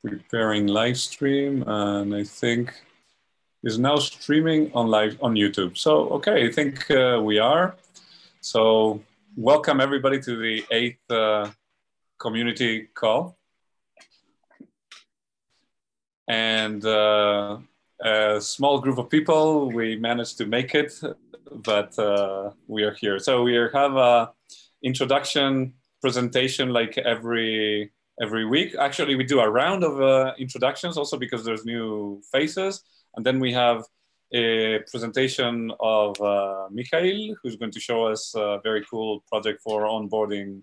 preparing live stream, and I think is now streaming on live on YouTube. So, okay, I think we are. So, welcome everybody to the 8th community call. And a small group of people, we managed to make it, but we are here. So we have a introduction presentation like every week. Actually, we do a round of introductions also because there's new faces. And then we have a presentation of Mikhail, who's going to show us a very cool project for onboarding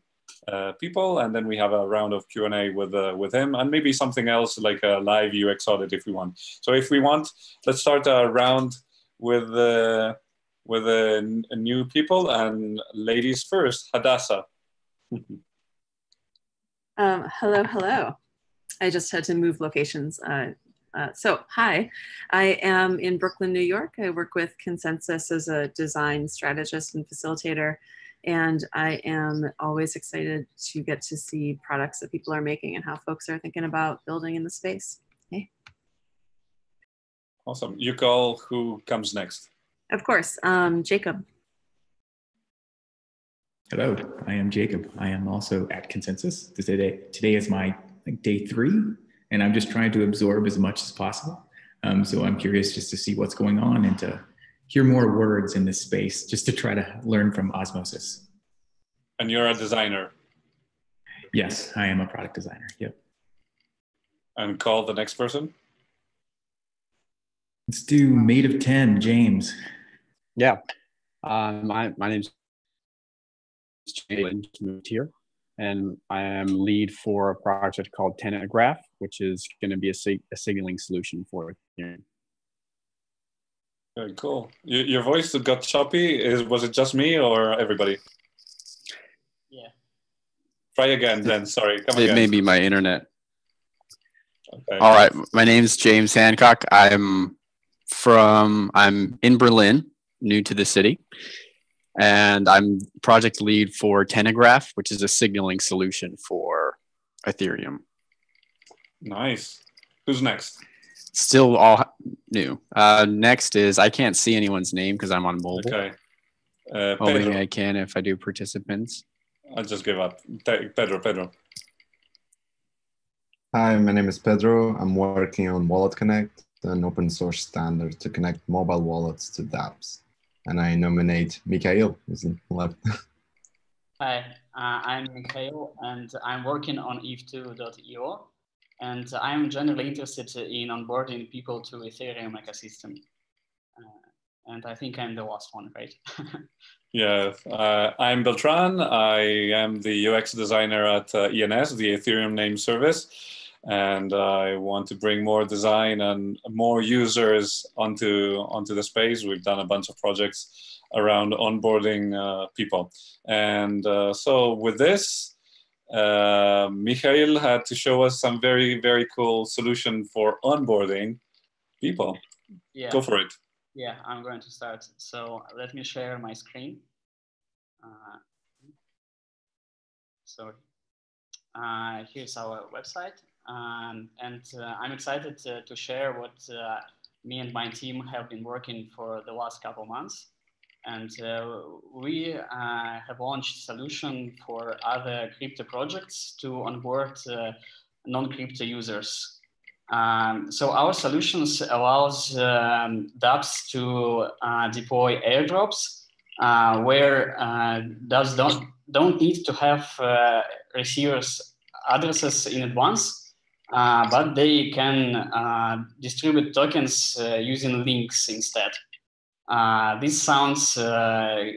people, and then we have a round of Q&A with him, and maybe something else like a live UX audit if we want. So if we want, let's start a round with new people, and ladies first. Hadassah. Hello. I just had to move locations. So hi, I am in Brooklyn, New York. I work with Consensus as a design strategist and facilitator. And I am always excited to get to see products that people are making and how folks are thinking about building in the space. Hey. Awesome. You call who comes next? Of course, Jacob. Hello, I am Jacob. I am also at Consensus. Today is my day 3, and I'm just trying to absorb as much as possible. So I'm curious just to see what's going on and to hear more words in this space, just to try to learn from osmosis. And you're a designer? Yes, I am a product designer, yep. And call the next person? Let's do Mate of 10, James. Yeah, my name's James here, and I am lead for a project called Tenant Graph, which is going to be a signaling solution for Ethereum. Very cool. Your voice got choppy. Was it just me or everybody? Yeah. Try again then. Sorry. Come again. It may be my internet. Okay. All right. My name's James Hancock. I'm in Berlin, new to the city, and I'm project lead for Telegraph, which is a signaling solution for Ethereum. Nice. Who's next? Still all new. Next is, I can't see anyone's name because I'm on mobile. Okay. Hoping I can if I do participants. I'll just give up. Pedro. Hi, my name is Pedro. I'm working on Wallet Connect, an open source standard to connect mobile wallets to dApps. And I nominate Mikhail, who's left. Hi, I'm Mikhail, and I'm working on eve2.io. And I'm generally interested in onboarding people to Ethereum ecosystem. And I think I'm the last one, right? Yeah, I'm Beltran. I am the UX designer at ENS, the Ethereum Name Service. And I want to bring more design and more users onto the space. We've done a bunch of projects around onboarding people. And so with this, Mikhail had to show us some very, very cool solution for onboarding people. Yeah. Go for it. Yeah, I'm going to start. So let me share my screen. Here's our website. And I'm excited to share what me and my team have been working for the last couple months. And we have launched a solution for other crypto projects to onboard non-crypto users. So our solutions allows dApps to deploy airdrops where dApps don't need to have receivers' addresses in advance, but they can distribute tokens using links instead. This sounds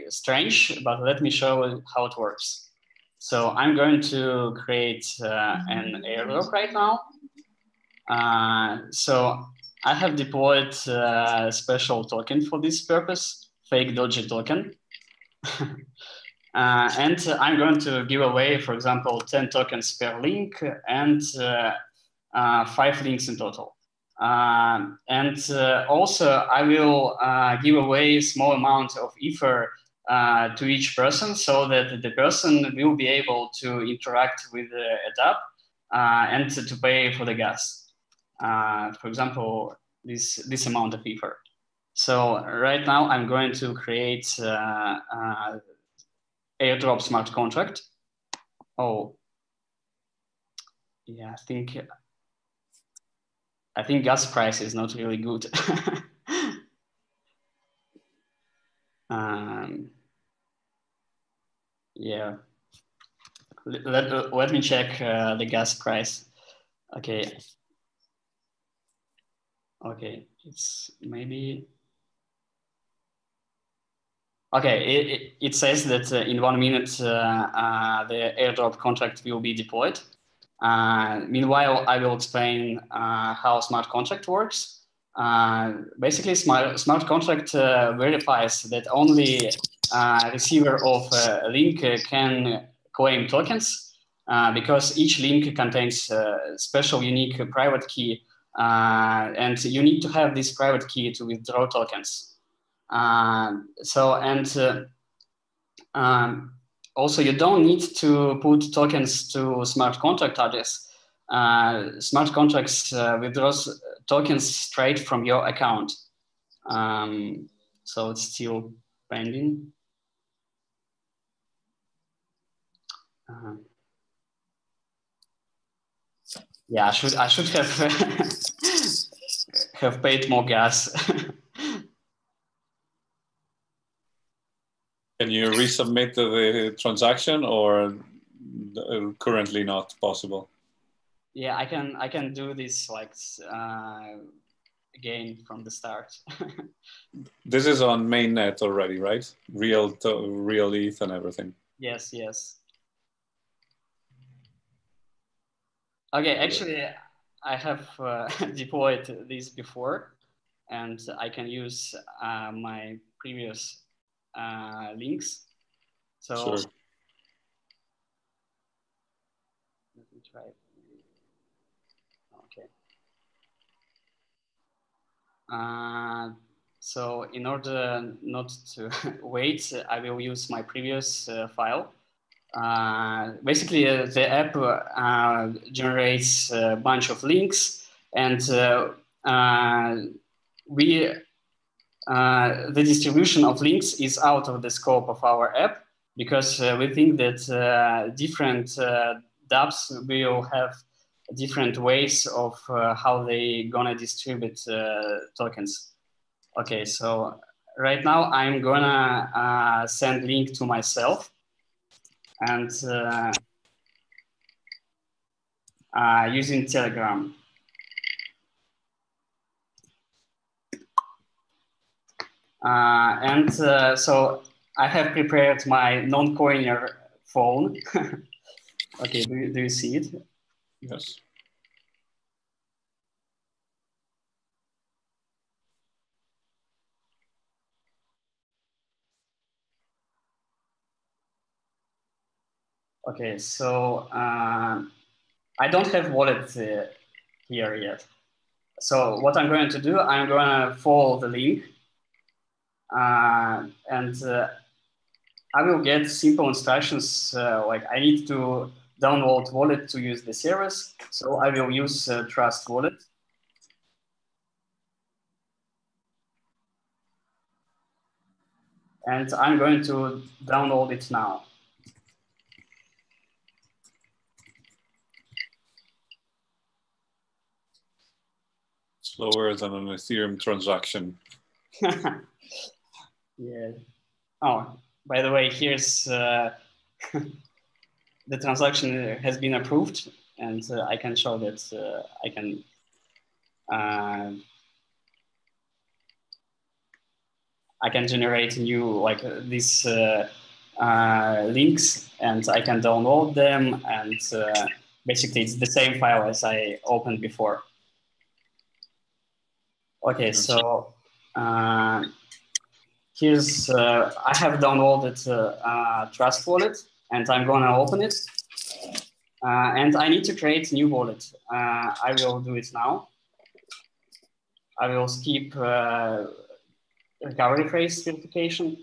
strange, but let me show how it works. So I'm going to create an airdrop right now. So I have deployed a special token for this purpose, fake Doji token. And I'm going to give away, for example, 10 tokens per link and 5 links in total. Also, I will give away a small amount of Ether to each person so that the person will be able to interact with a dApp and to pay for the gas. For example, this amount of Ether. So right now I'm going to create airdrop smart contract. Oh, yeah, I think gas price is not really good. Yeah, let me check the gas price. Okay. Okay, it's maybe. Okay, it says that in 1 minute the airdrop contract will be deployed. Meanwhile, I will explain how smart contract works. Basically, smart contract verifies that only receiver of a link can claim tokens because each link contains a special unique private key, and you need to have this private key to withdraw tokens. Also, you don't need to put tokens to smart contract address. Smart contracts withdraws tokens straight from your account. So it's still pending. Yeah, I should have have paid more gas. Can you resubmit the transaction, or currently not possible? Yeah, I can do this like again from the start. This is on mainnet already, right? Real ETH and everything. Yes, yes. Okay, actually, I have deployed this before, and I can use my previous links. So sure. Let me try it. Okay. So in order not to wait, I will use my previous file. Basically, the app generates a bunch of links, and the distribution of links is out of the scope of our app because we think that different dApps will have different ways of how they gonna distribute tokens. Okay, so right now I'm gonna send link to myself and using Telegram. So I have prepared my non-coiner phone. Okay, do you see it? Yes. Okay, so I don't have wallet here yet. So what I'm going to do, I'm going to follow the link and I will get simple instructions like I need to download wallet to use the service. So I will use Trust Wallet. And I'm going to download it now. Slower than an Ethereum transaction. Yeah. Oh, by the way, here's the transaction has been approved, and I can show that I can generate new like these links, and I can download them, and basically it's the same file as I opened before. Okay, so here's I have downloaded Trust Wallet, and I'm gonna open it. And I need to create a new wallet. I will do it now. I will skip recovery phrase verification.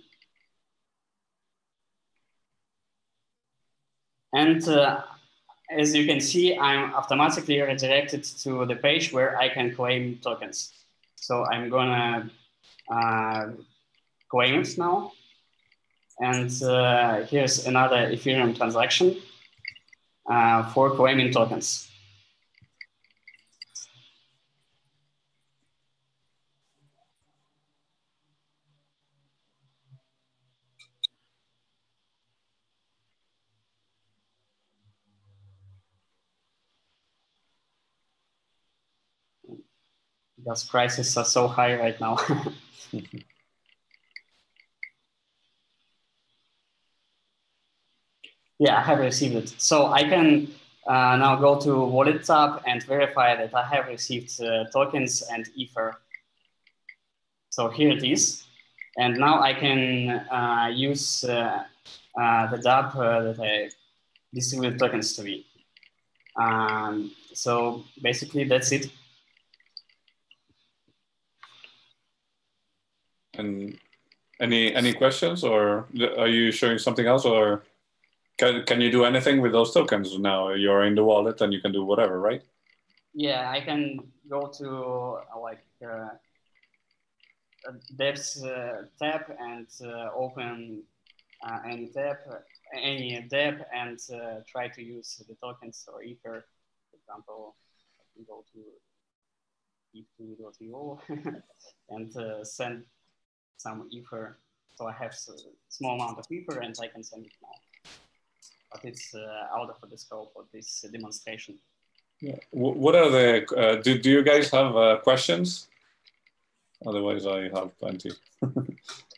And as you can see, I'm automatically redirected to the page where I can claim tokens. So I'm gonna claim it now. And here's another Ethereum transaction for claiming tokens. Gas prices are so high right now. Yeah, I have received it. So I can now go to Wallet tab and verify that I have received tokens and Ether. So here it is. And now I can use the dApp that I distributed tokens to me. So basically that's it. And any questions, or are you showing something else, or can you do anything with those tokens now? You're in the wallet and you can do whatever, right? Yeah, I can go to like devs tab and open any tab, and try to use the tokens or Ether. For example, I can go to eth2.io and send some Ether. So I have a small amount of Ether and I can send it now. But it's out of the scope of this demonstration. Yeah. What are the, do you guys have questions? Otherwise I have plenty.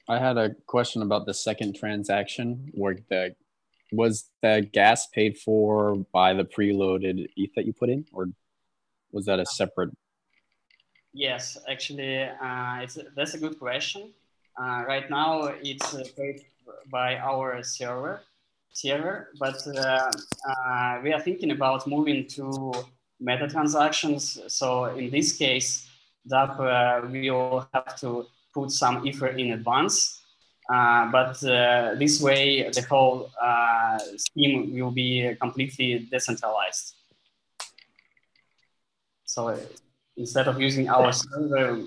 I had a question about the second transaction where was the gas paid for by the preloaded ETH that you put in, or was that a separate? Yes, actually, that's a good question. Right now, it's paid by our server, but we are thinking about moving to meta transactions. So in this case, dApp will have to put some Ether in advance. But this way, the whole scheme will be completely decentralized. So instead of using our server,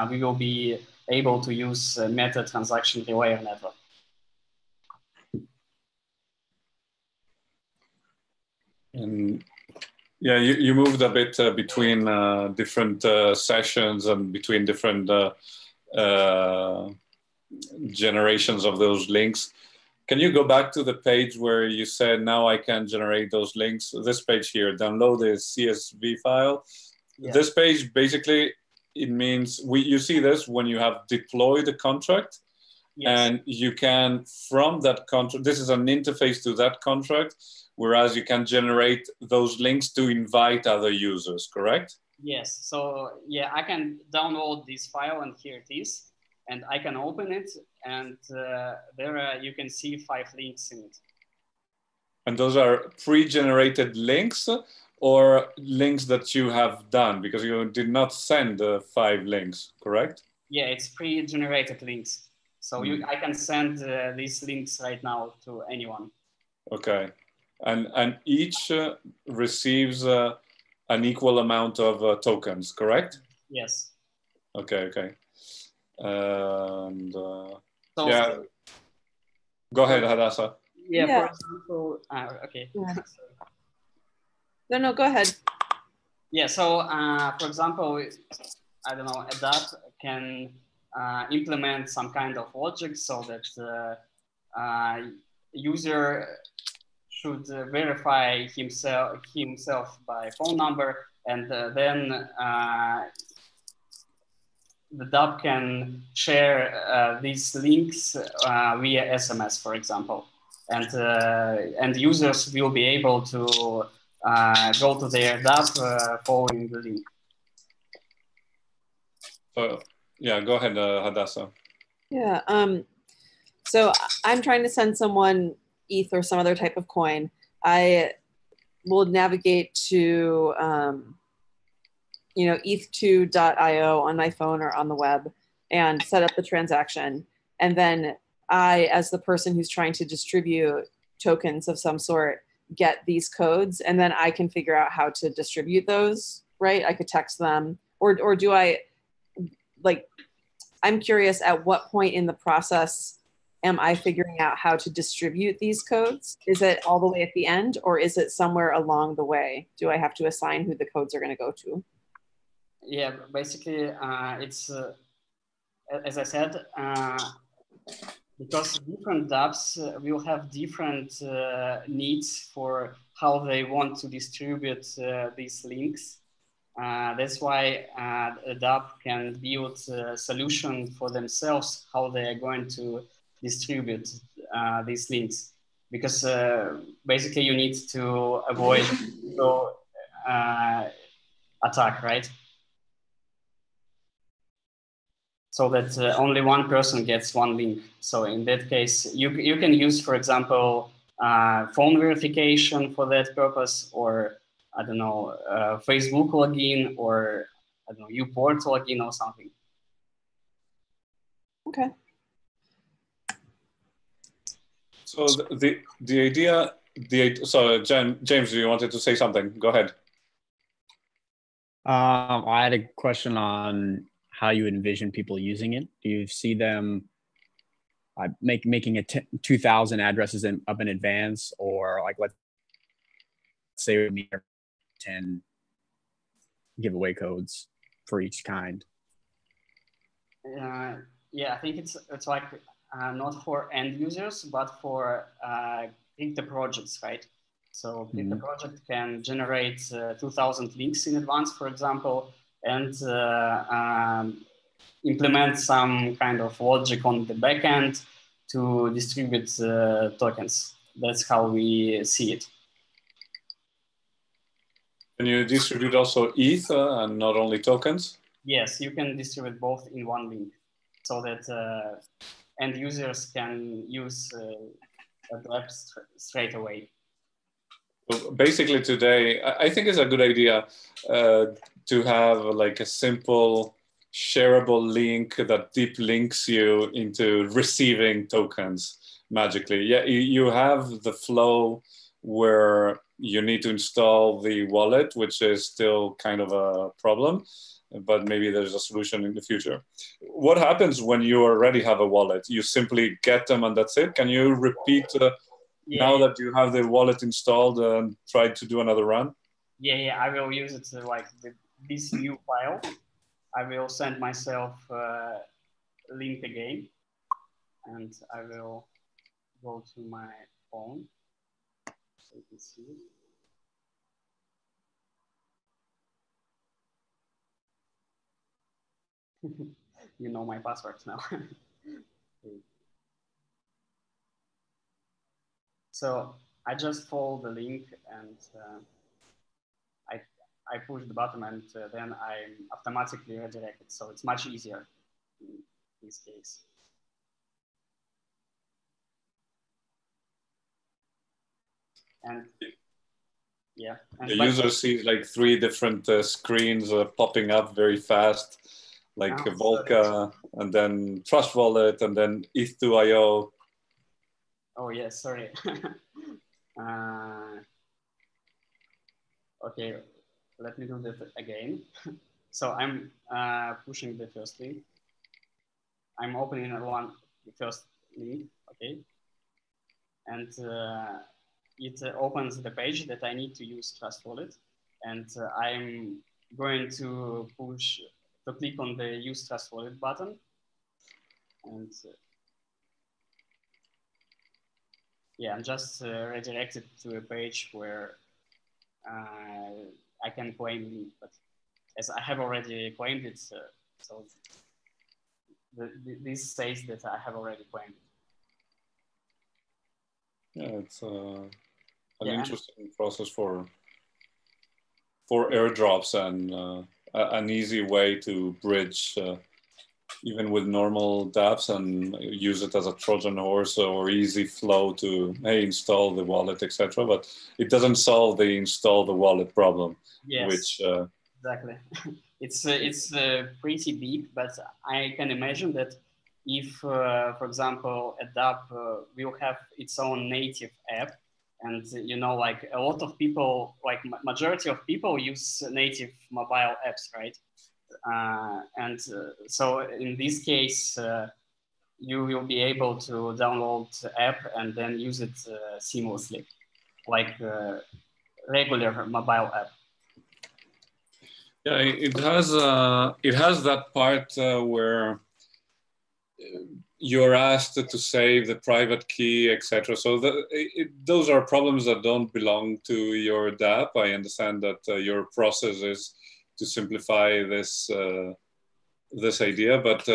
we will be able to use Meta transaction relay network. And yeah, you moved a bit between different sessions and between different generations of those links. Can you go back to the page where you said, now I can generate those links? This page here, download the CSV file. Yeah. This page, basically, it means, you see this when you have deployed a contract. Yes. And you can, from that contract, this is an interface to that contract, whereas you can generate those links to invite other users, correct? Yes, so yeah, I can download this file and here it is. And I can open it, and there you can see 5 links in it. And those are pre-generated links or links that you have done? Because you did not send 5 links, correct? Yeah, it's pre-generated links. So I can send these links right now to anyone. Okay. And each receives an equal amount of tokens, correct? Yes. Okay, okay. And so, yeah, go ahead, Hadassah. Yeah, for example, okay. Yeah. No, go ahead. Yeah, so for example, I don't know, a dApp can implement some kind of logic so that user should verify himself by phone number, and then the dApp can share these links via SMS, for example, and users will be able to go to their dApp following the link. Yeah, go ahead, Hadassah. Yeah, so I'm trying to send someone ETH or some other type of coin. I will navigate to eth2.io on my phone or on the web and set up the transaction. And then I, as the person who's trying to distribute tokens of some sort, get these codes, and then I can figure out how to distribute those, right? I could text them, or do I, like, I'm curious at what point in the process am I figuring out how to distribute these codes? Is it all the way at the end, or is it somewhere along the way? Do I have to assign who the codes are going to go to? Yeah, basically, it's as I said, because different dApps will have different needs for how they want to distribute these links. That's why a dApp can build a solution for themselves how they are going to distribute these links. Because basically you need to avoid attack, right? So that only one person gets one link. So in that case, you can use, for example, phone verification for that purpose, or I don't know, Facebook login, or I don't know, UPort login or something. Okay. So the idea, so James, you wanted to say something? Go ahead. I had a question on how you envision people using it. Do you see them making 2,000 addresses up in advance, or like let's say we need 10 giveaway codes for each kind? Yeah, I think it's like not for end users, but for the projects, right? So the project can generate 2,000 links in advance, for example, and implement some kind of logic on the backend to distribute tokens. That's how we see it. Can you distribute also ETH and not only tokens? Yes, you can distribute both in one link, so that end users can use the app straight away. So basically today, I think it's a good idea to have like a simple shareable link that deep links you into receiving tokens magically. Yeah, you have the flow where you need to install the wallet, which is still kind of a problem, but maybe there's a solution in the future. What happens when you already have a wallet? You simply get them and that's it? Can you repeat now that you have the wallet installed and try to do another run? Yeah, I will use it like this new file. I will send myself a link again, and I will go to my phone so you can see it. You know my password now. Okay. So I just follow the link and I push the button, and then I'm automatically redirected. So it's much easier in this case. And yeah. And the user sees like 3 different screens popping up very fast, like Volca, and then Trust Wallet, and then ETH2IO. Oh, yes, sorry. Okay, let me do that again. So I'm pushing the first link. I'm opening the first link, okay? And it opens the page that I need to use Trust Wallet. And I'm going to click on the Use Trust Wallet button. And yeah, I'm just redirected to a page where I can claim link, but as I have already claimed it, so this says that I have already claimed it. Yeah, it's an interesting process for airdrops and an easy way to bridge even with normal dApps and use it as a Trojan horse or easy flow to, hey, install the wallet, etc. But it doesn't solve the install the wallet problem. Yes, which exactly. It's pretty big, but I can imagine that if, for example, a dApp will have its own native app, And you know, like a lot of people, like majority of people use native mobile apps, right? So in this case, you will be able to download the app and then use it seamlessly, like regular mobile app. Yeah, it has that part where you're asked to save the private key, etc. So those are problems that don't belong to your dApp. I understand that your process is to simplify this this idea, but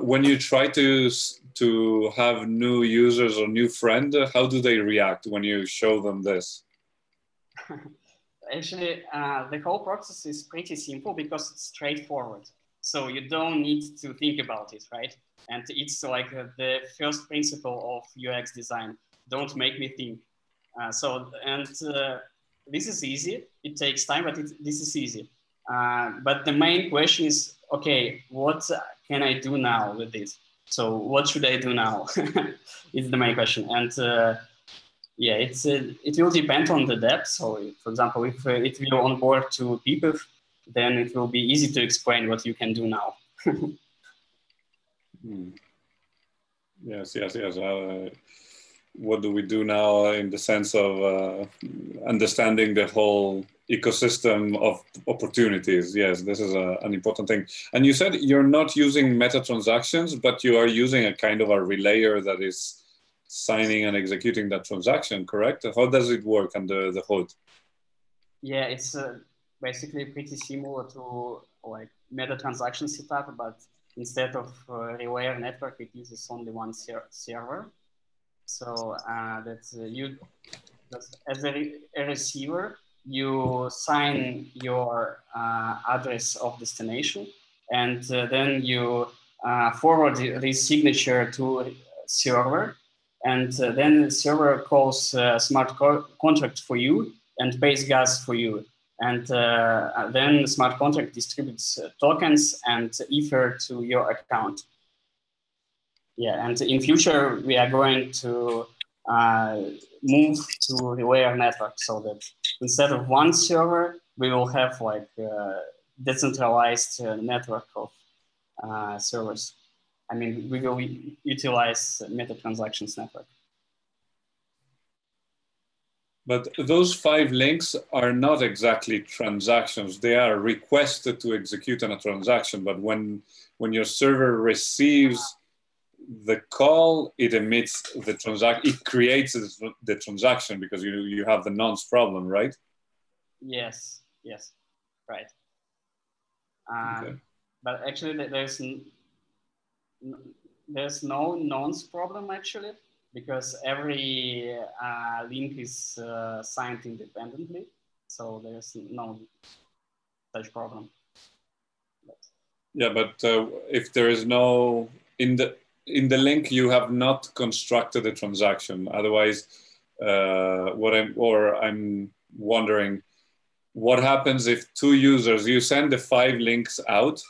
when you try to have new users or new friend, how do they react when you show them this? Actually, the whole process is pretty simple because it's straightforward. So you don't need to think about it, right? And it's like the first principle of UX design. Don't make me think. This is easy. It takes time, but this is easy. But the main question is, okay, what can I do now with this? So what should I do now? Is the main question. And yeah, it will depend on the depth. So, for example, if it will onboard to people, then it will be easy to explain what you can do now. Yes. What do we do now in the sense of understanding the whole ecosystem of opportunities? Yes, this is an important thing. And you said you're not using meta transactions, but you are using a kind of a relayer that is signing and executing that transaction, correct? How does it work under the hood? Yeah, it's basically pretty similar to like meta transaction setup, but instead of relayer network, it uses only one server. So you, as a receiver, you sign your address of destination, and then you forward this signature to server, and then the server calls smart contract for you and pays gas for you. And then the smart contract distributes tokens and Ether to your account. Yeah, and in future, we are going to move to relayer network so that instead of one server, we will have like a decentralized network of servers. I mean, we will utilize meta transactions network. But those 5 links are not exactly transactions. They are requested to execute on a transaction. But when your server receives the call, it emits the transaction. It creates the transaction because you have the nonce problem, right? Yes, right. Okay. But actually, there's no nonce problem actually, because every link is signed independently, so there's no such problem. Yeah, but if there is no in the link, you have not constructed a transaction. Otherwise, I'm wondering, what happens if 2 users, you send the 5 links out,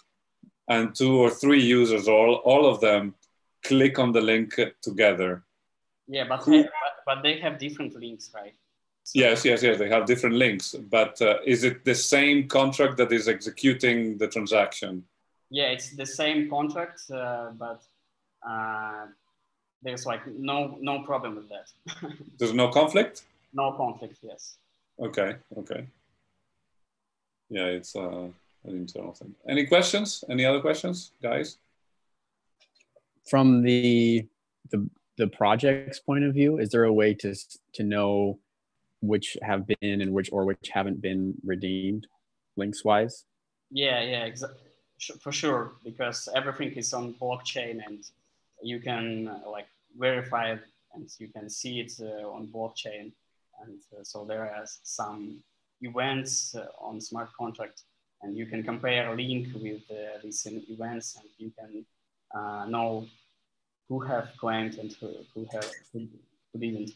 and 2 or 3 users, all of them, click on the link together? Yeah, but they have different links, right? So, yes, they have different links. But is it the same contract that is executing the transaction? Yeah, it's the same contract, but there's like no problem with that. There's no conflict? No conflict, yes. Okay. Yeah, it's an internal thing. Any questions? Any other questions, guys? From the project's point of view, is there a way to know which have been and which haven't been redeemed links wise? Yeah, for sure, because everything is on blockchain and you can like verify it and you can see it on blockchain. And so there are some events on smart contract, and you can compare a link with these events, and you can know who have claimed and who didn't.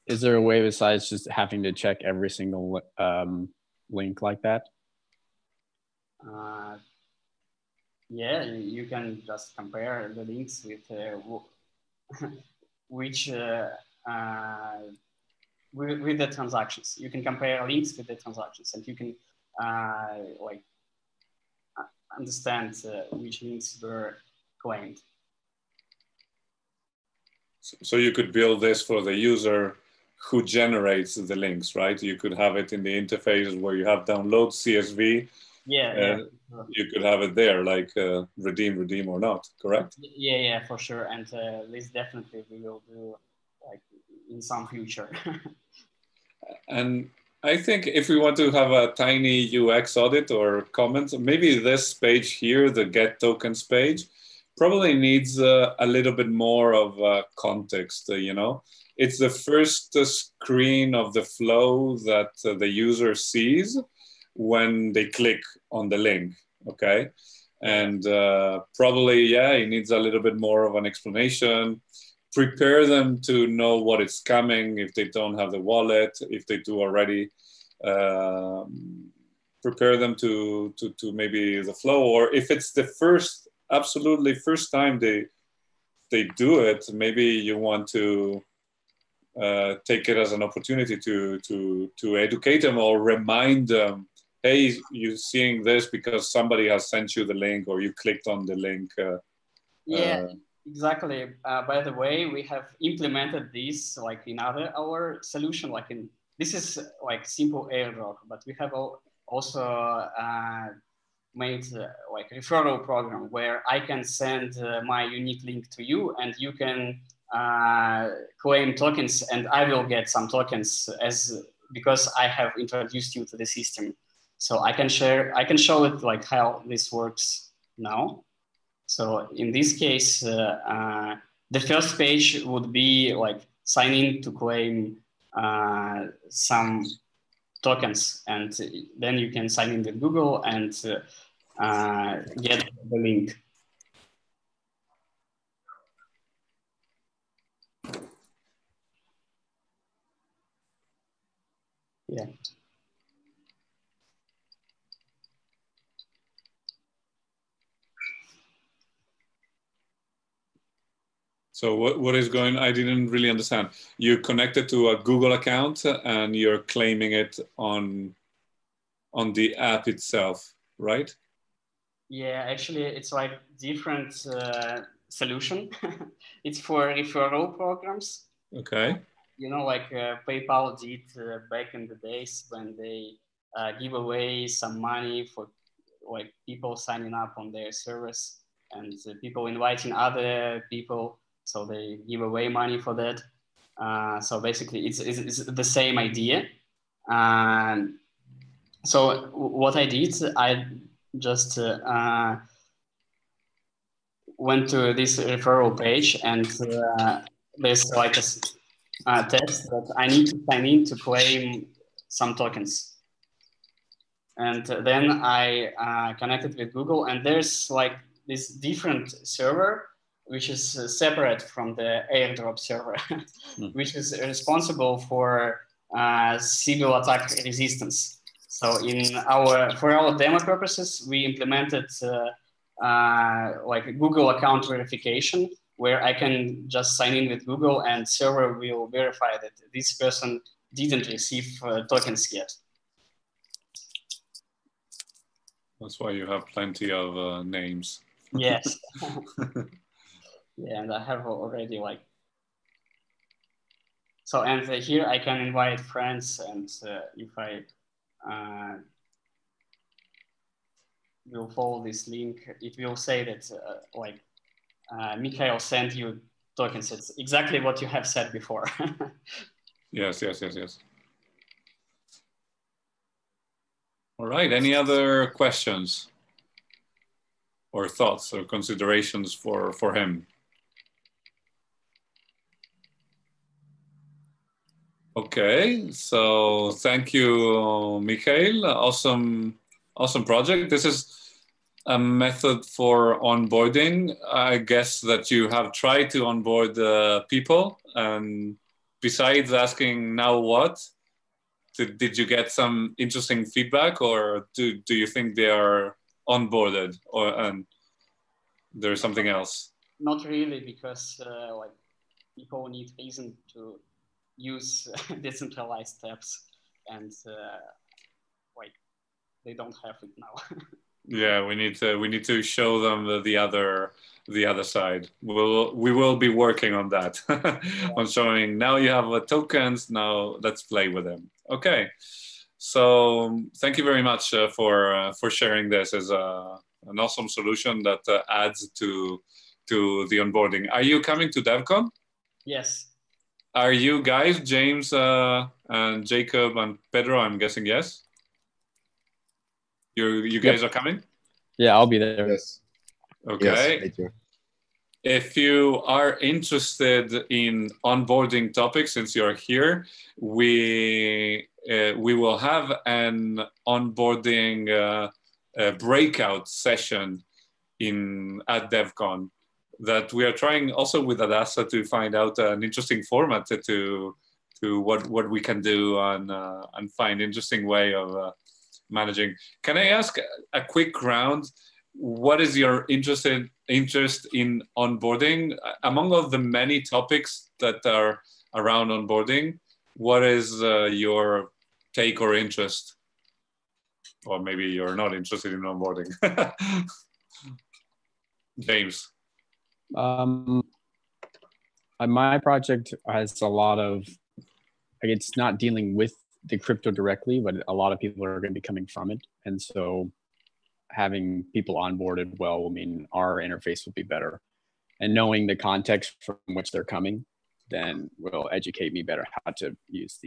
Is there a way besides just having to check every single link like that? Yeah, you can just compare the links with which with the transactions. You can compare links with the transactions, and you can like understand which links were claimed. So you could build this for the user who generates the links, right? You could have it in the interface where you have download CSV. Yeah. You could have it there, like redeem or not, correct? Yeah, for sure. And this definitely we will do like in some future. And I think if we want to have a tiny UX audit or comments, maybe this page here, the get tokens page, probably needs a little bit more of context, you know? It's the first screen of the flow that the user sees when they click on the link, okay? And probably, yeah, it needs a little bit more of an explanation. Prepare them to know what is coming if they don't have the wallet, if they do already. Prepare them to maybe the flow, or if it's the absolutely first time they do it, maybe you want to take it as an opportunity to educate them or remind them, hey, you're seeing this because somebody has sent you the link or you clicked on the link. Yeah, exactly. By the way, we have implemented this like in our solution, like this is like simple airdrop, but we have also made like referral program where I can send my unique link to you, and you can claim tokens, and I will get some tokens because I have introduced you to the system. So I can show it like how this works now. So in this case, the first page would be like sign in to claim some tokens, and then you can sign in with Google and get the link. Yeah. So what is going, I didn't really understand. You connected to a Google account and you're claiming it on the app itself, right? Yeah, actually it's like different solution. It's for referral programs. Okay. You know, like PayPal did back in the days when they give away some money for like people signing up on their service, and people inviting other people, so they give away money for that. So basically it's the same idea. So what I did, I just went to this referral page, and there's like a text that I need to sign in to claim some tokens. And then I connected with Google, and there's like this different server, which is separate from the airdrop server, which is responsible for Sibyl attack resistance. So for our demo purposes, we implemented like a Google account verification, where I can just sign in with Google and server will verify that this person didn't receive tokens yet. That's why you have plenty of names. Yes. Yeah, and I have already like, so, and here I can invite friends, and if I will follow this link, it will say that like Mikhail sent you tokens. It's exactly what you have said before. Yes. All right, any other questions or thoughts or considerations for him? Okay, so thank you, Mikhail. Awesome project. This is a method for onboarding. I guess that you have tried to onboard people, and besides asking now what, did you get some interesting feedback, or do you think they are onboarded, and there's something else? Not really, because like people need reason to use decentralized tabs, and like they don't have it now. Yeah, we need to show them the other side. We will be working on that, on showing now you have tokens. Now let's play with them. Okay, so thank you very much for sharing this as an awesome solution that adds to the onboarding. Are you coming to DevCon? Yes. Are you guys, James and Jacob and Pedro? I'm guessing yes. You guys are coming? Yeah, I'll be there. Yes. Okay. Yes, me too. If you are interested in onboarding topics, since you're here, we will have an onboarding breakout session at DevCon that we are trying also with Adasa to find out an interesting format to what we can do and find interesting way of managing. Can I ask a quick round? What is your interest in onboarding? Among all the many topics that are around onboarding, what is your take or interest? Or maybe you're not interested in onboarding. James. My project has a lot of, like, it's not dealing with the crypto directly, but a lot of people are going to be coming from it. And so having people onboarded well will mean our interface will be better. And knowing the context from which they're coming, then will educate me better how to use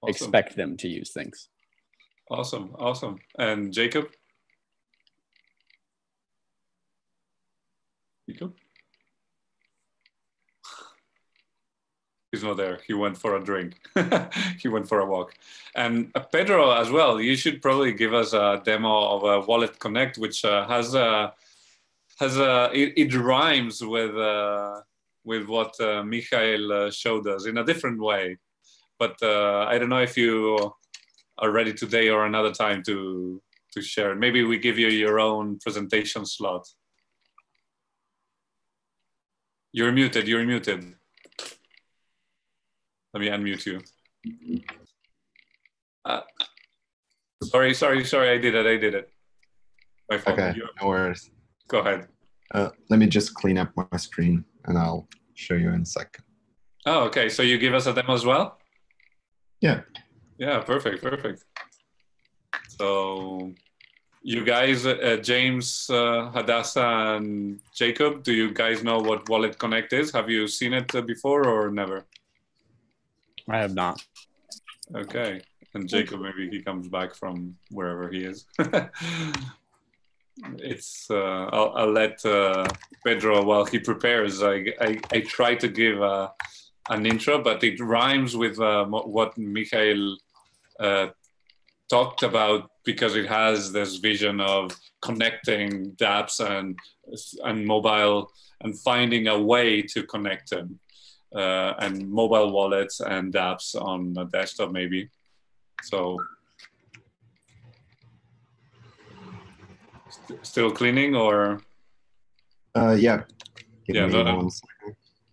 Awesome. Expect them to use things. Awesome, awesome. And Jacob? Jacob? He's not there. He went for a drink. He went for a walk. And Pedro as well, you should probably give us a demo of Wallet Connect, which it rhymes with what Michael showed us in a different way. But I don't know if you are ready today or another time to share. Maybe we give you your own presentation slot. You're muted, you're muted. Let me unmute you. Sorry, I did it. My fault. Okay, no worries. Go ahead. Let me just clean up my screen and I'll show you in a second. Oh, okay. So you give us a demo as well? Yeah. Yeah, perfect. So you guys, James, Hadassah, and Jacob, do you guys know what Wallet Connect is? Have you seen it before or never? I have not. Okay. And Jacob, maybe he comes back from wherever he is. It's I'll let Pedro, while he prepares, I try to give an intro, but it rhymes with what Michael talked about, because it has this vision of connecting dApps and mobile and finding a way to connect them, and mobile wallets and dApps on a desktop maybe. So still cleaning or? Yeah. Yeah.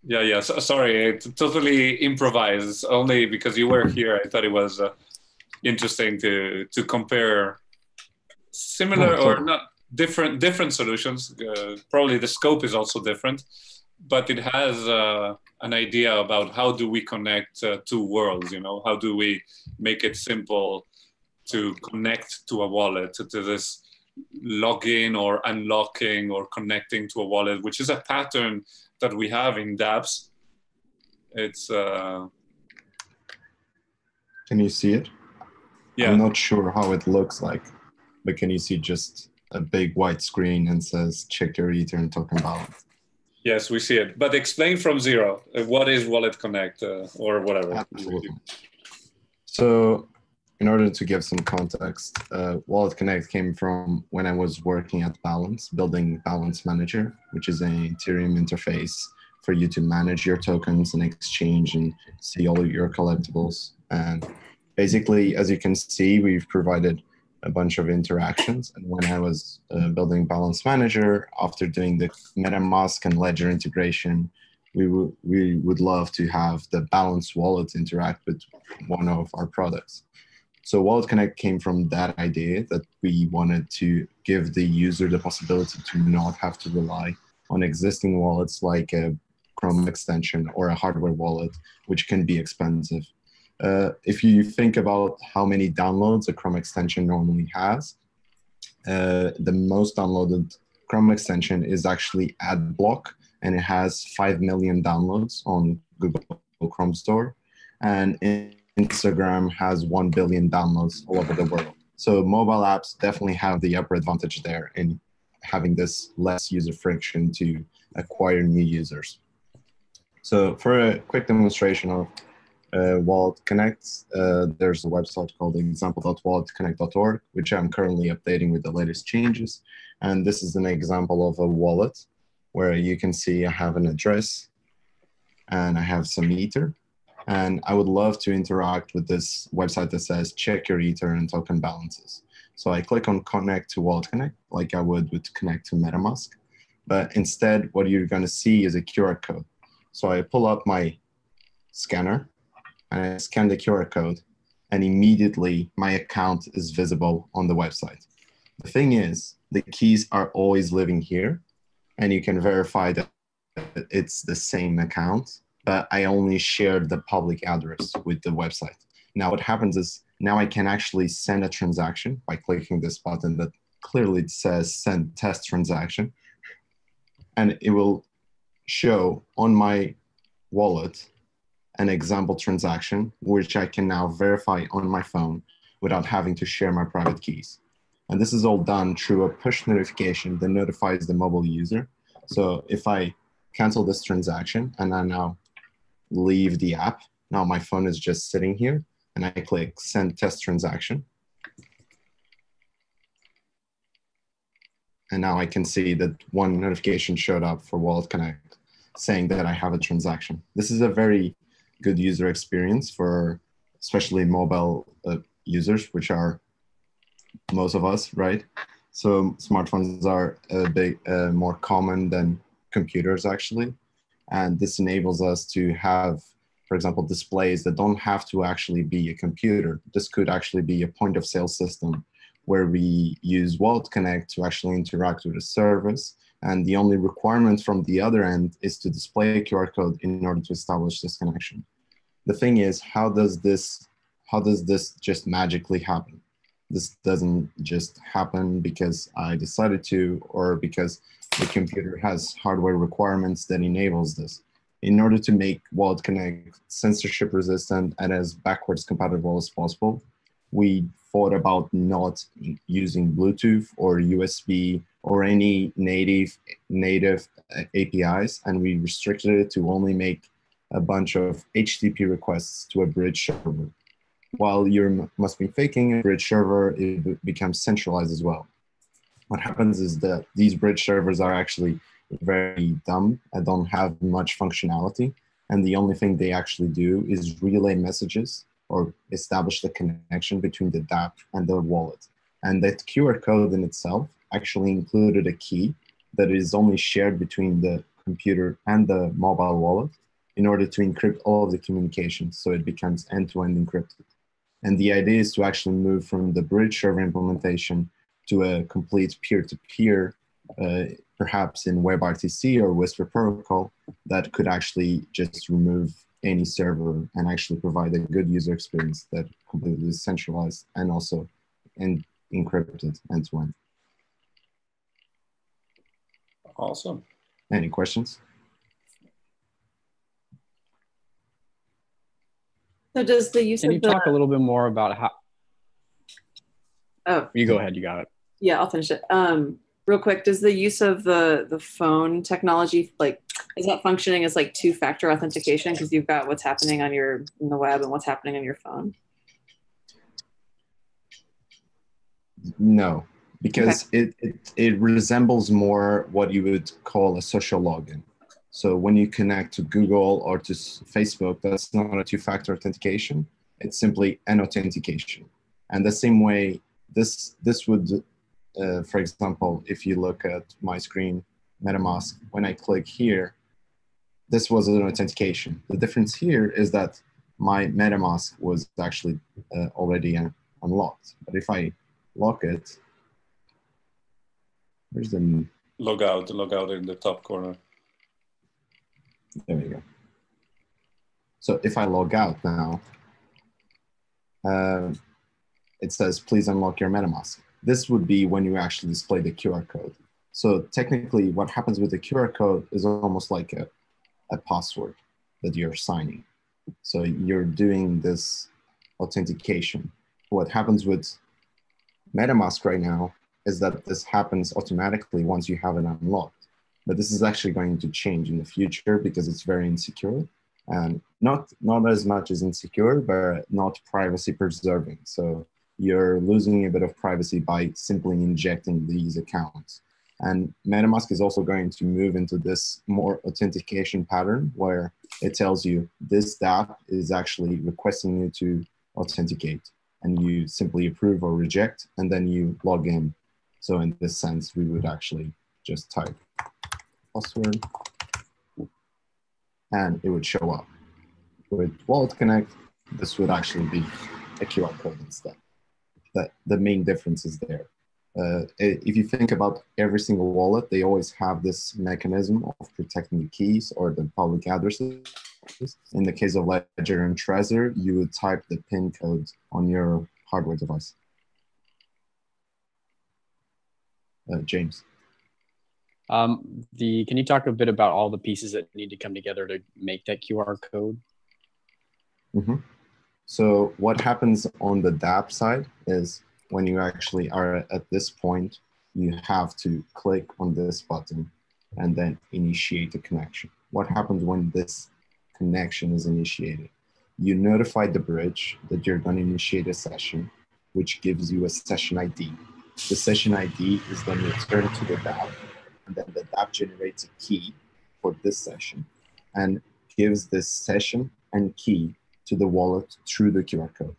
Yeah. So, sorry, it's totally improvised. Only because you were here, I thought it was interesting to compare similar or not different solutions. Probably the scope is also different, but it has an idea about how do we connect two worlds. You know, how do we make it simple to connect to a wallet, to this login or unlocking or connecting to a wallet, which is a pattern that we have in dApps. It's Can you see it? Yeah. I'm not sure how it looks like, but can you see just a big white screen and says check your Ether token balance? Yes, we see it. But explain from zero. What is Wallet Connect or whatever? Absolutely. So in order to give some context, Wallet Connect came from when I was working at Balance, building Balance Manager, which is an Ethereum interface for you to manage your tokens and exchange and see all of your collectibles. And basically, as you can see, we've provided a bunch of interactions. And when I was building Balance Manager, after doing the MetaMask and Ledger integration, we would love to have the Balance wallet interact with one of our products. So Wallet Connect came from that idea that we wanted to give the user the possibility to not have to rely on existing wallets like a Chrome extension or a hardware wallet, which can be expensive. If you think about how many downloads a Chrome extension normally has, the most downloaded Chrome extension is actually AdBlock, and it has 5 million downloads on Google Chrome Store. And Instagram has 1 billion downloads all over the world. So mobile apps definitely have the upper advantage there in having this less user friction to acquire new users. So for a quick demonstration of Wallet Connect, there's a website called example.walletconnect.org, which I'm currently updating with the latest changes. And this is an example of a wallet where you can see I have an address and I have some Ether. And I would love to interact with this website that says check your Ether and token balances. So I click on connect to Wallet Connect like I would with connect to MetaMask. But instead, what you're going to see is a QR code. So I pull up my scanner and I scan the QR code, and immediately my account is visible on the website. The thing is, the keys are always living here, and you can verify that it's the same account, but I only shared the public address with the website. Now what happens is, now I can actually send a transaction by clicking this button that clearly says send test transaction, and it will show on my wallet an example transaction, which I can now verify on my phone without having to share my private keys. And this is all done through a push notification that notifies the mobile user. So if I cancel this transaction and I now leave the app, now my phone is just sitting here and I click send test transaction. And now I can see that one notification showed up for Wallet Connect saying that I have a transaction. This is a very good user experience for especially mobile users, which are most of us, right? So smartphones are a bit more common than computers actually. And this enables us to have, for example, displays that don't have to actually be a computer. This could actually be a point of sale system where we use Wallet Connect to actually interact with a service. And the only requirement from the other end is to display a QR code in order to establish this connection. The thing is, how does this just magically happen? This doesn't just happen because I decided to, or because the computer has hardware requirements that enables this. In order to make Wallet Connect censorship resistant and as backwards compatible as possible, we thought about not using Bluetooth or USB or any native APIs, and we restricted it to only make a bunch of HTTP requests to a bridge server. While you must be faking a bridge server, it becomes centralized as well. What happens is that these bridge servers are actually very dumb and don't have much functionality. And the only thing they actually do is relay messages or establish the connection between the dApp and the wallet. And that QR code in itself actually included a key that is only shared between the computer and the mobile wallet in order to encrypt all of the communications, so it becomes end-to-end encrypted. And the idea is to actually move from the bridge server implementation to a complete peer-to-peer, perhaps in WebRTC or Whisper protocol, that could actually just remove any server and actually provide a good user experience that completely centralized and also encrypted end-to-end. Awesome. Any questions? So does the use Can of you talk a little bit more about how? Oh, you go ahead. You got it. Yeah, I'll finish it. Real quick, does the use of the phone technology, like, is that functioning as like two-factor authentication? Because you've got what's happening on in the web and what's happening on your phone. No, because it resembles more what you would call a social login. So when you connect to Google or to Facebook, that's not a two-factor authentication. It's simply an authentication. And the same way, this would, for example, if you look at my screen, MetaMask, when I click here, this was an authentication. The difference here is that my MetaMask was actually already unlocked. But if I lock it, where's the log out in the top corner? There we go. So if I log out now, it says, please unlock your MetaMask. This would be when you actually display the QR code. So technically what happens with the QR code is almost like a password that you're signing. So you're doing this authentication. What happens with MetaMask right now is that this happens automatically once you have it unlocked. But this is actually going to change in the future because it's very insecure. And not as much as insecure, but not privacy preserving. So you're losing a bit of privacy by simply injecting these accounts. And MetaMask is also going to move into this more authentication pattern where it tells you this dApp is actually requesting you to authenticate, and you simply approve or reject, and then you log in. So in this sense, we would actually just type password and it would show up. With Wallet Connect, this would actually be a QR code instead. The main difference is there. If you think about every single wallet, they always have this mechanism of protecting the keys or the public addresses. In the case of Ledger and Trezor, you would type the PIN code on your hardware device. James. Can you talk a bit about all the pieces that need to come together to make that QR code? Mm-hmm. So what happens on the dApp side is when you actually are at this point, you have to click on this button and then initiate a connection. What happens when this connection is initiated? You notify the bridge that you're going to initiate a session, which gives you a session ID. The session ID is then returned to the dApp, and then the dApp generates a key for this session and gives this session and key to the wallet through the QR code.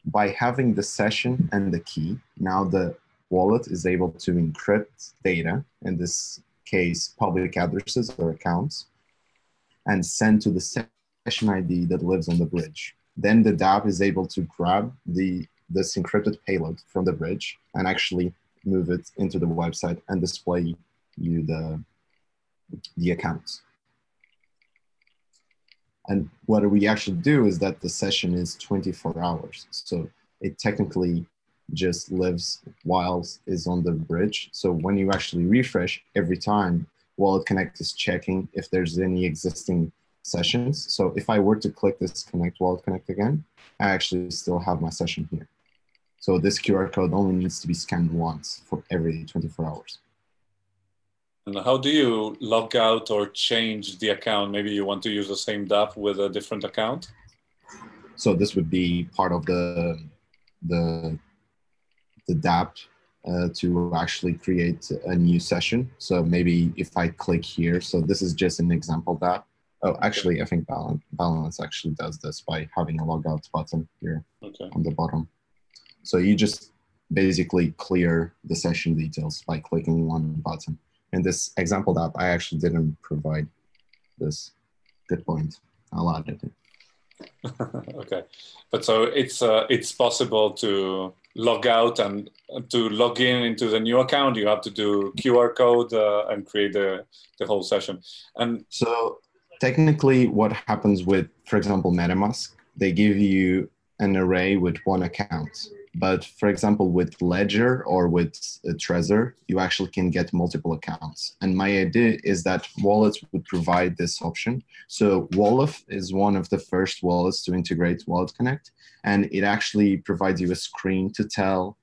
By having the session and the key, now the wallet is able to encrypt data, in this case, public addresses or accounts, and send to the session ID that lives on the bridge. Then the dApp is able to grab this encrypted payload from the bridge and actually move it into the website and display you the accounts. And what we actually do is that the session is 24 hours. So it technically just lives whilst is on the bridge. So when you actually refresh every time, Wallet Connect is checking if there's any existing sessions. So if I were to click this Connect Wallet Connect again, I actually still have my session here. So this QR code only needs to be scanned once for every 24 hours. And how do you log out or change the account? Maybe you want to use the same dApp with a different account? So this would be part of the dApp to actually create a new session. So maybe if I click here, so this is just an example dApp. Oh, actually, I think Balance actually does this by having a logout button here on the bottom. So you just basically clear the session details by clicking one button. In this example dApp, I actually didn't provide this. Good point. I'll add it. Okay, but so it's possible to log out, and to log in into the new account, you have to do QR code and create the whole session. And so technically what happens with, for example, MetaMask, they give you an array with one account. But for example, with Ledger or with Trezor, you actually can get multiple accounts. And my idea is that wallets would provide this option. So Wallef is one of the first wallets to integrate Wallet Connect. And it actually provides you a screen to tell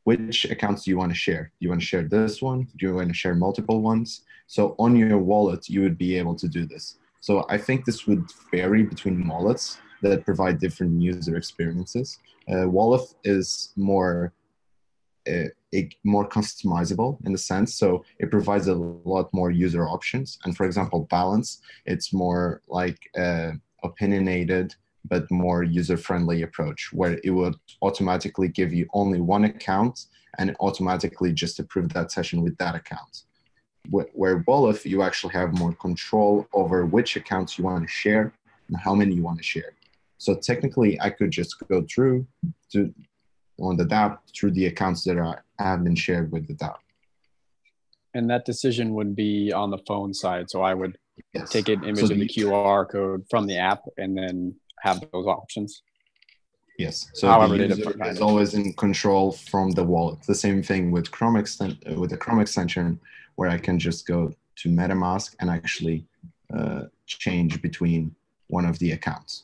which accounts do you want to share. Do you want to share this one? Do you want to share multiple ones? So on your wallet, you would be able to do this. So I think this would vary between wallets that provide different user experiences. Wallef is more customizable in the sense, so it provides a lot more user options. And for example, Balance, it's more like opinionated, but more user-friendly approach, where it would automatically give you only one account and automatically just approve that session with that account. where wallet, you actually have more control over which accounts you want to share and how many you want to share. So technically, I could just go through on the dApp through the accounts that have been shared with the dApp. And that decision would be on the phone side. So I would Yes. take an image of the QR code from the app and then have those options. Yes. So However the they user define is it. always in control from the wallet. The same thing with with the Chrome extension, where I can just go to MetaMask and actually change between one of the accounts.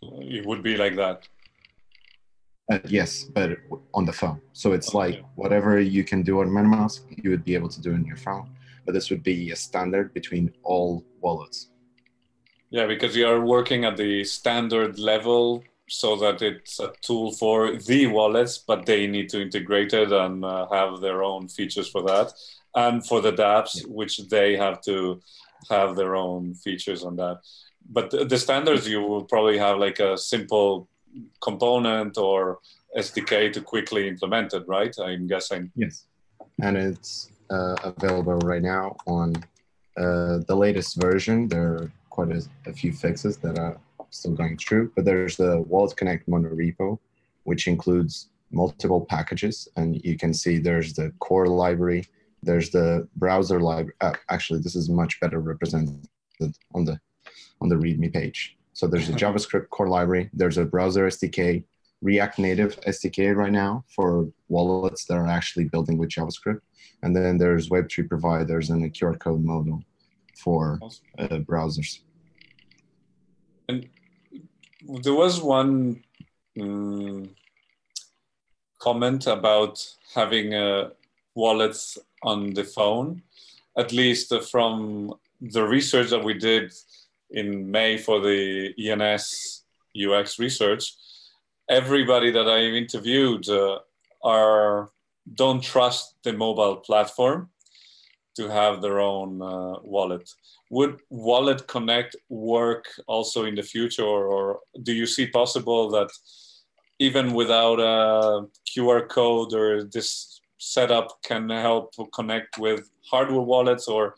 It would be like that. Yes, but on the phone. So it's like whatever you can do on MetaMask, you would be able to do on your phone. But this would be a standard between all wallets. Yeah, because you are working at the standard level so that it's a tool for the wallets, but they need to integrate it and have their own features for that. And for the dApps, which they have to have their own features on that. But the standards, you will probably have like a simple component or SDK to quickly implement it, right? I'm guessing. Yes. And it's available right now on the latest version. There are quite a few fixes that are still going through, but there's the Wallet Connect monorepo, which includes multiple packages. And you can see there's the core library, there's the browser library. Actually, this is much better represented on the README page. So there's a JavaScript core library, there's a browser SDK, React Native SDK right now for wallets that are actually building with JavaScript. And then there's Web3 providers and a QR code module for browsers. And there was one comment about having wallets on the phone, at least from the research that we did in May for the ENS UX research. Everybody that I've interviewed don't trust the mobile platform to have their own wallet. Would Wallet Connect work also in the future, or do you see possible that even without a QR code or this setup can help connect with hardware wallets or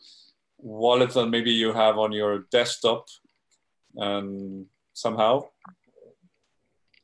wallets that maybe you have on your desktop and somehow?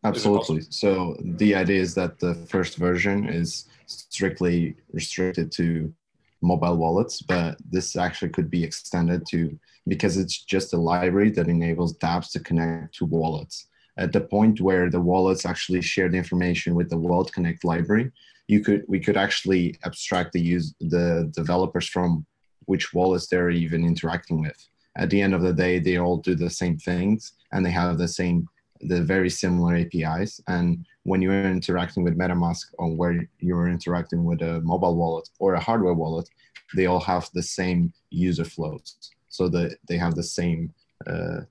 Absolutely. So the idea is that the first version is strictly restricted to mobile wallets, but this actually could be extended to, because it's just a library that enables dApps to connect to wallets. At the point where the wallets actually share the information with the Wallet Connect library, we could actually abstract the developers from which wallets they're even interacting with. At the end of the day, they all do the same things and they have the very similar APIs. And when you're interacting with MetaMask or where you're interacting with a mobile wallet or a hardware wallet, they all have the same user flows. So that they have the same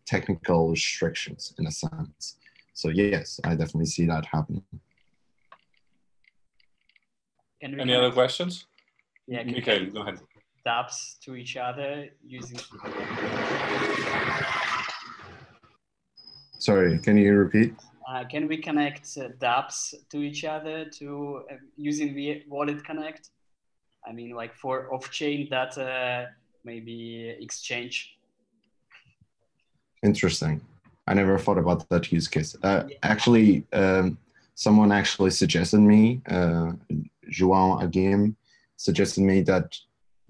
technical restrictions in a sense. So yes, I definitely see that happening. Any other questions? Yeah, Mikhail, go ahead. dApps to each other using. Sorry, can you repeat? Can we connect dApps to each other using the Wallet Connect? I mean, like for off-chain data, maybe exchange. Interesting. I never thought about that use case. Actually, someone actually suggested me, João Agim suggested me that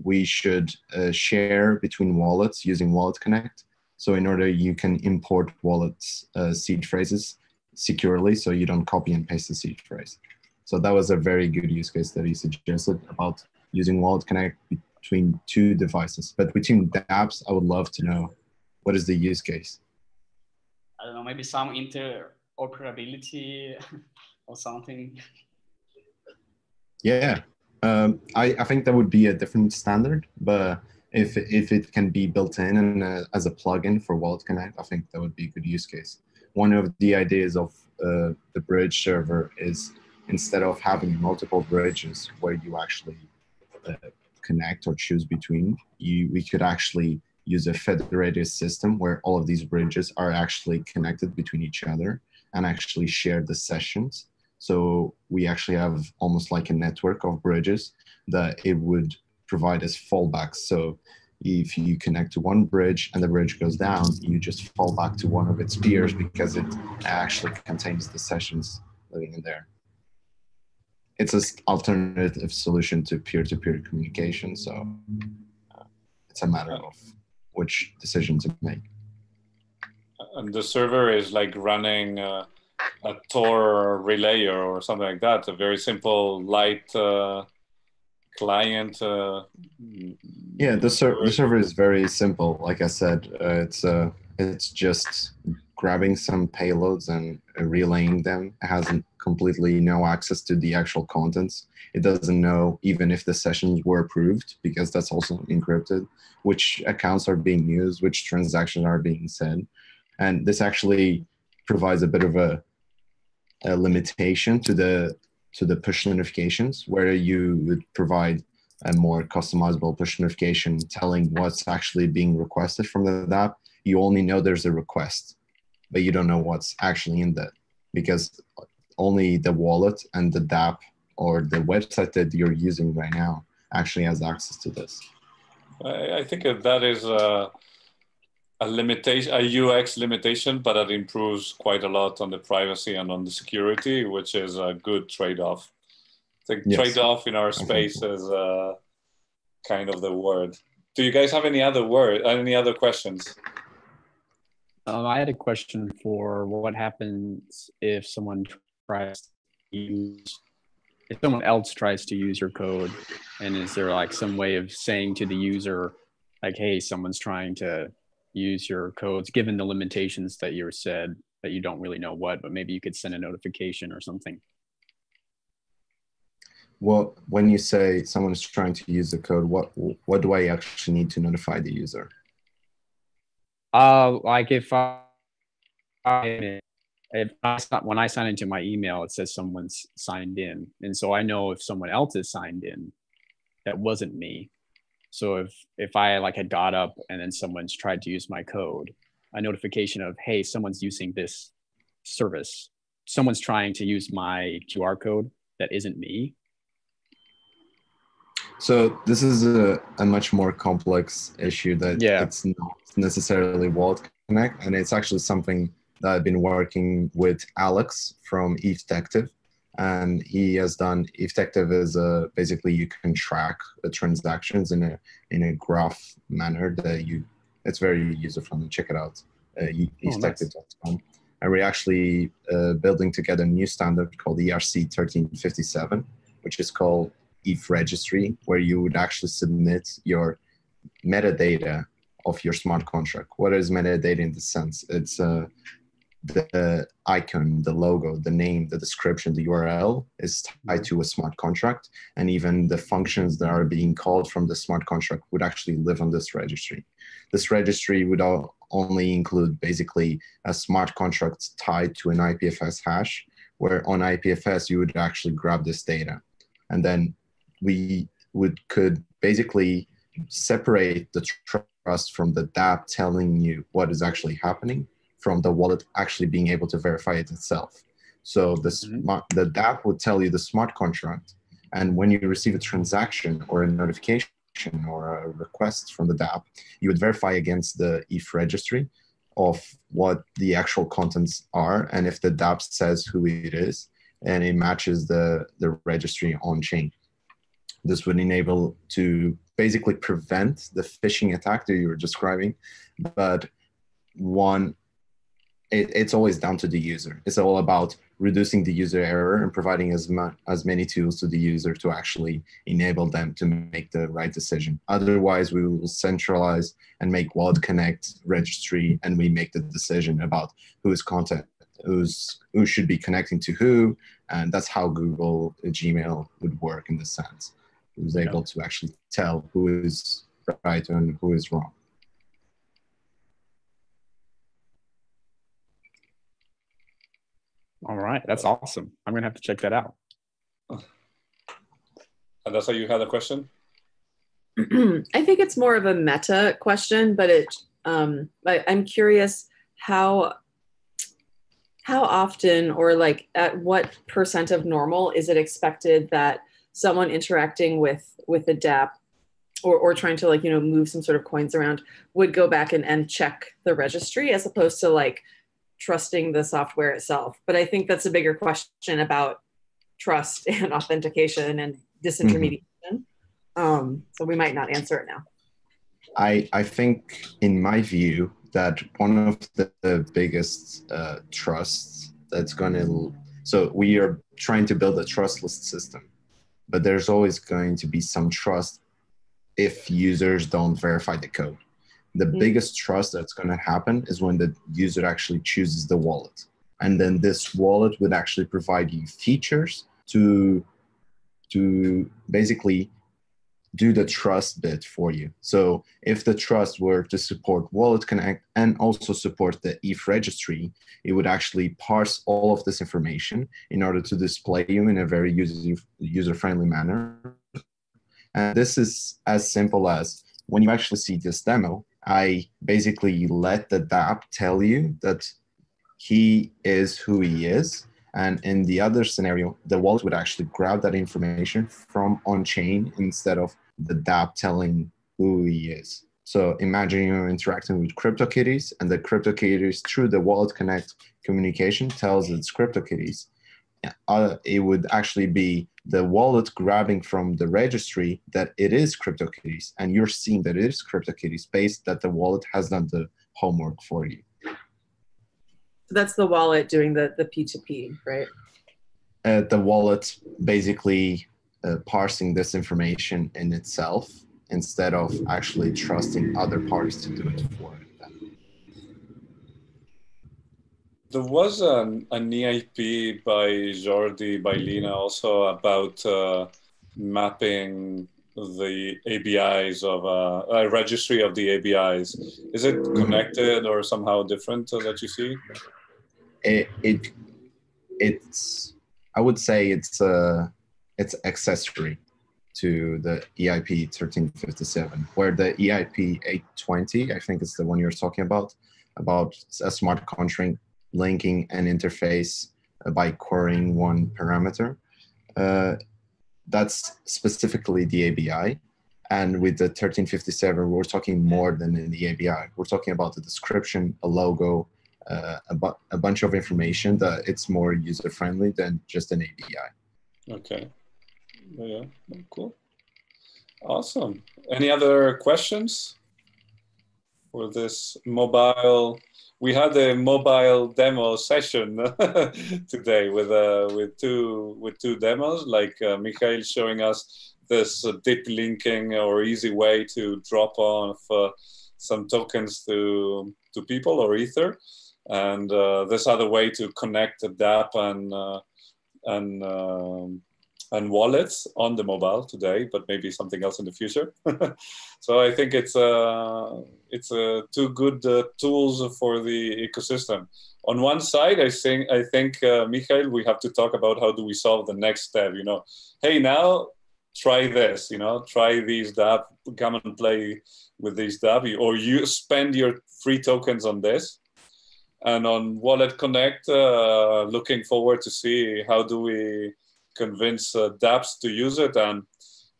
we should share between wallets using Wallet Connect. So in order you can import wallets seed phrases securely, so you don't copy and paste the seed phrase. So that was a very good use case that he suggested about using Wallet Connect between two devices. But between dApps, I would love to know, what is the use case? I don't know, maybe some interoperability or something. Yeah, I think that would be a different standard, but if it can be built in and as a plugin for Wallet Connect, I think that would be a good use case. One of the ideas of the bridge server is, instead of having multiple bridges where you actually connect or choose between, we could actually use a federated system where all of these bridges are actually connected between each other and actually share the sessions. So we actually have almost like a network of bridges that it would provide as fallbacks. So if you connect to one bridge and the bridge goes down, you just fall back to one of its peers because it actually contains the sessions living in there. It's an alternative solution to peer-to-peer communication. So it's a matter of which decision to make. And the server is like running a Tor relayer or something like that, a very simple, light client. Yeah, the server is very simple. Like I said, it's just grabbing some payloads and relaying them. It has completely no access to the actual contents. It doesn't know even if the sessions were approved, because that's also encrypted, which accounts are being used, which transactions are being sent. And this actually provides a bit of a limitation to the push notifications, where you would provide a more customizable push notification telling what's actually being requested from the app. You only know there's a request, but you don't know what's actually in that, because only the wallet and the dApp or the website that you're using right now actually has access to this. I think that is a limitation, a UX limitation, but it improves quite a lot on the privacy and on the security, which is a good trade-off. I think yes. Trade-off in our space is kind of the word. Do you guys have any other questions? I had a question for what happens if someone if someone else tries to use your code, and is there like some way of saying to the user, like, hey, someone's trying to use your codes, given the limitations that you said, that you don't really know what, but maybe you could send a notification or something? Well, when you say someone's trying to use the code, what do I actually need to notify the user? Like when I sign into my email, it says someone's signed in. And so I know if someone else is signed in, that wasn't me. So if I like had got up and then someone's tried to use my code, a notification of, hey, someone's using this service, someone's trying to use my QR code that isn't me. So this is a much more complex issue that it's not necessarily Wallet Connect, and it's actually something that I've been working with Alex from Detective, and he has done. Detective is basically you can track the transactions in a graph manner that it's very user friendly. Check it out, Detective.com. Nice. And we're actually building together a new standard called ERC 1357, which is called ETH registry, where you would actually submit your metadata of your smart contract. What is metadata in the sense? It's the icon, the logo, the name, the description, the URL is tied to a smart contract, and even the functions that are being called from the smart contract would actually live on this registry. This registry would only include basically a smart contract tied to an IPFS hash, where on IPFS you would actually grab this data, and then we could basically separate the trust from the dApp telling you what is actually happening from the wallet actually being able to verify it itself. So the dApp would tell you the smart contract, and when you receive a transaction or a notification or a request from the dApp, you would verify against the ETH registry of what the actual contents are, and if the dApp says who it is, and it matches the registry on chain. This would enable to basically prevent the phishing attack that you were describing, but it's always down to the user. It's all about reducing the user error and providing as many tools to the user to actually enable them to make the right decision. Otherwise, we will centralize and make Wallet Connect registry, and we make the decision about who should be connecting to who, and that's how Google Gmail would work in this sense. It was able to actually tell who is right and who is wrong. All right, that's awesome. I'm gonna have to check that out. And that's how you had a question? I think it's more of a meta question, but I'm curious how how often or like at what % of normal is it expected that someone interacting with a dApp or trying to like, you know, move some sort of coins around would go back and check the registry as opposed to like trusting the software itself? But I think that's a bigger question about trust and authentication and disintermediation. So we might not answer it now. I think, in my view, that one of the biggest trusts that's going to, so we are trying to build a trustless system, but there's always going to be some trust if users don't verify the code. The biggest trust that's going to happen is when the user actually chooses the wallet. And then this wallet would actually provide you features to basically do the trust bit for you. So if the trust were to support Wallet Connect and also support the ETH registry, it would actually parse all of this information in order to display you in a very user-friendly manner. And this is as simple as when you actually see this demo, I basically let the dApp tell you that he is who he is. And in the other scenario, the wallet would actually grab that information from on-chain instead of the dApp telling who he is. So imagine you're interacting with CryptoKitties, and the CryptoKitties through the Wallet Connect communication tells its CryptoKitties. It would actually be the wallet grabbing from the registry that it is CryptoKitties, and you're seeing that it is CryptoKitties based that the wallet has done the homework for you. So that's the wallet doing the P2P, right? The wallet basically parsing this information in itself instead of actually trusting other parties to do it for it. There was an EIP by Jordi, by Lina also about mapping the ABIs of a registry of the ABIs. Is it connected or somehow different that you see? It's I would say it's accessory to the EIP 1357, where the EIP 820, I think is the one you're talking about a smart contract linking an interface by querying one parameter. That's specifically the ABI. And with the 1357, we're talking more than in the ABI. We're talking about a description, a logo, a bunch of information that it's more user-friendly than just an ABI. Okay. Yeah, cool. Awesome. Any other questions for this mobile? We had a mobile demo session today with two demos, like Mikhail showing us this deep linking or easy way to drop off some tokens to people or Ether, and this other way to connect the dApp and wallets on the mobile today, but maybe something else in the future. So I think it's two good tools for the ecosystem. On one side, I think Mikhail, we have to talk about how do we solve the next step. You know, hey, now try this. You know, try these dApp. Come and play with these dApp, or you spend your free tokens on this. And on Wallet Connect, looking forward to see how do we convince dApps to use it, and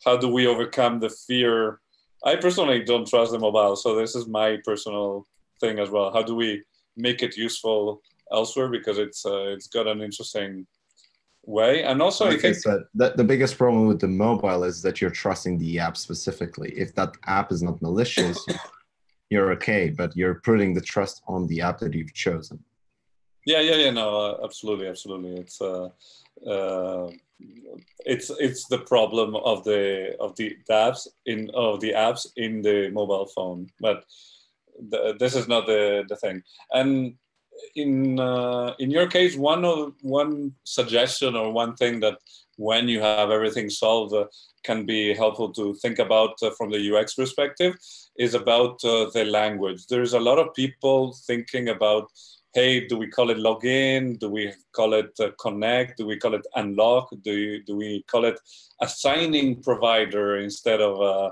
how do we overcome the fear. I personally don't trust the mobile, so this is my personal thing as well. How do we make it useful elsewhere, because it's got an interesting way. And also, like I said, the biggest problem with the mobile is that you're trusting the app specifically. If that app is not malicious, you're okay, but you're putting the trust on the app that you've chosen. Yeah, no, absolutely. It's the problem of the apps in the mobile phone, but this is not the thing. And in your case, one suggestion or one thing that when you have everything solved can be helpful to think about from the UX perspective is about the language. There's a lot of people thinking about, hey, do we call it login? Do we call it connect? Do we call it unlock? Do we call it a signing provider instead of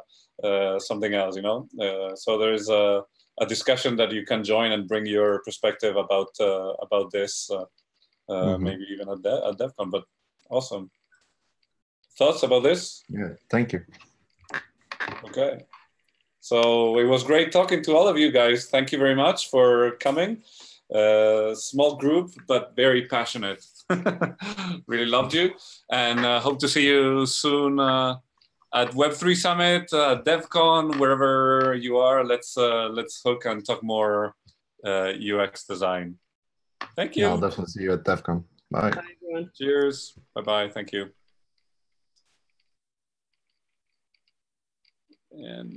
something else? You know, so there is a discussion that you can join and bring your perspective about this maybe even at DevCon, but awesome. Thoughts about this? Yeah, thank you. Okay. So it was great talking to all of you guys. Thank you very much for coming. Small group, but very passionate. Really loved you, and hope to see you soon at Web3 Summit, DevCon, wherever you are. Let's hook and talk more UX design. Thank you. Yeah, I'll definitely see you at DevCon. Bye. Bye, everyone. Cheers. Bye-bye. Thank you. And